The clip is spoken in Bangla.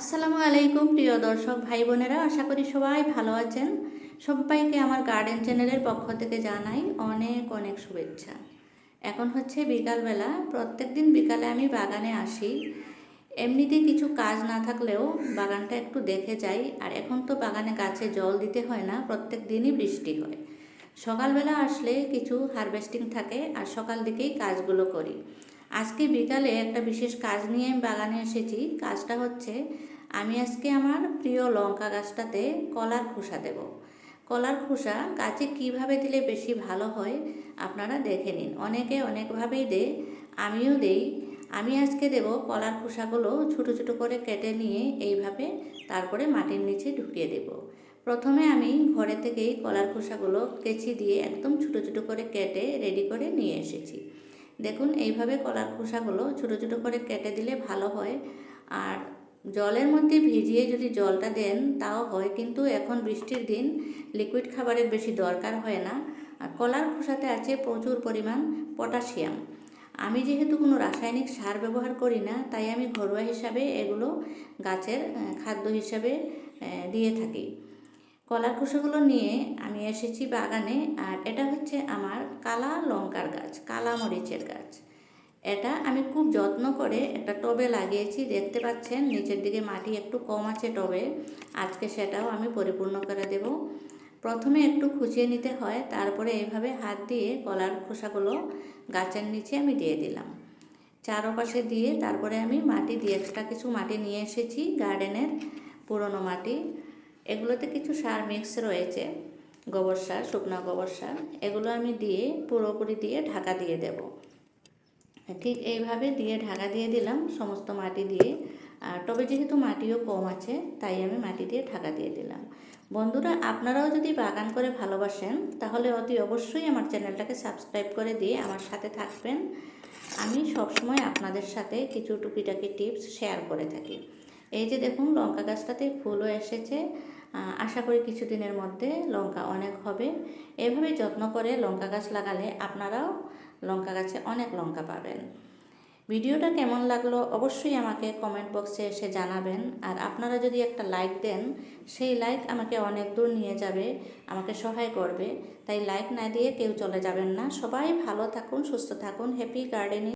আসসালামু আলাইকুম প্রিয় দর্শক ভাই বোনেরা, আশা করি সবাই ভালো আছেন। সবাইকে আমার গার্ডেন চ্যানেলের পক্ষ থেকে জানাই অনেক অনেক শুভেচ্ছা। এখন হচ্ছে বিকালবেলা। প্রত্যেক দিন বিকালে আমি বাগানে আসি। এমনিতে কিছু কাজ না থাকলেও বাগানটা একটু দেখে যাই। আর এখন তো বাগানে গাছে জল দিতে হয় না, প্রত্যেক দিনই বৃষ্টি হয়। সকালবেলা আসলে কিছু হারভেস্টিং থাকে আর সকাল দিকেই কাজগুলো করি। আজকে বিকালে একটা বিশেষ কাজ নিয়ে আমি বাগানে এসেছি। কাজটা হচ্ছে, আমি আজকে আমার প্রিয় লঙ্কা গাছটাতে কলার খোসা দেব। কলার খোসা গাছে কিভাবে দিলে বেশি ভালো হয় আপনারা দেখে নিন। অনেকে অনেকভাবেই দেয়, আমিও দেই। আমি আজকে দেব কলার খোসাগুলো ছোটো ছোটো করে কেটে নিয়ে এইভাবে তারপরে মাটির নিচে ঢুকিয়ে দেব। প্রথমে আমি ঘরে থেকেই কলার খোসাগুলো কেচি দিয়ে একদম ছোটো ছোটো করে কেটে রেডি করে নিয়ে এসেছি। দেখুন, এইভাবে কলার খোসাগুলো ছোটো ছোটো করে কেটে দিলে ভালো হয়। আর জলের মধ্যে ভিজিয়ে যদি জলটা দেন তাও হয়, কিন্তু এখন বৃষ্টির দিন লিকুইড খাবারের বেশি দরকার হয় না। আর কলার খোসাতে আছে প্রচুর পরিমাণ পটাশিয়াম। আমি যেহেতু কোনো রাসায়নিক সার ব্যবহার করি না, তাই আমি ঘরোয়া হিসাবে এগুলো গাছের খাদ্য হিসাবে দিয়ে থাকি। কলার খোসাগুলো নিয়ে আমি এসেছি বাগানে। আর এটা হচ্ছে আমার কালা লঙ্কার গাছ, কালা মরিচের গাছ। এটা আমি খুব যত্ন করে একটা টবে লাগিয়েছি। দেখতে পাচ্ছেন নিচের দিকে মাটি একটু কম আছে টবে। আজকে সেটাও আমি পরিপূর্ণ করে দেব। প্রথমে একটু খুঁচিয়ে নিতে হয়, তারপরে এইভাবে হাত দিয়ে কলার খোসাগুলো গাছের নিচে আমি দিয়ে দিলাম। চারপাশে দিয়ে তারপরে আমি মাটি দিয়ে এক্সট্রা কিছু মাটি নিয়ে এসেছি, গার্ডেনের পুরনো মাটি। এগুলোতে কিছু সার মিক্স রয়েছে, গোবর সার, শুকনো গোবর সার। এগুলো আমি দিয়ে পুরোপুরি দিয়ে ঢাকা দিয়ে দেব। ঠিক এইভাবে দিয়ে ঢাকা দিয়ে দিলাম সমস্ত মাটি দিয়ে। আর তবে যেহেতু মাটিও কম আছে, তাই আমি মাটি দিয়ে ঢাকা দিয়ে দিলাম। বন্ধুরা, আপনারাও যদি বাগান করে ভালোবাসেন তাহলে অতি অবশ্যই আমার চ্যানেলটাকে সাবস্ক্রাইব করে দিয়ে আমার সাথে থাকবেন। আমি সবসময় আপনাদের সাথে কিছু টুকিটাকি টিপস শেয়ার করে থাকি। এই যে দেখুন, লঙ্কা গাছটাতে ফুলও এসেছে। আশা করি কিছুদিনের মধ্যে লঙ্কা অনেক হবে। এভাবে যত্ন করে লঙ্কা গাছ লাগালে আপনারাও লঙ্কা গাছে অনেক লঙ্কা পাবেন। ভিডিওটা কেমন লাগলো অবশ্যই আমাকে কমেন্ট বক্সে এসে জানাবেন। আর আপনারা যদি একটা লাইক দেন, সেই লাইক আমাকে অনেক দূর নিয়ে যাবে, আমাকে সহায় করবে। তাই লাইক না দিয়ে কেউ চলে যাবেন না। সবাই ভালো থাকুন, সুস্থ থাকুন। Happy gardening.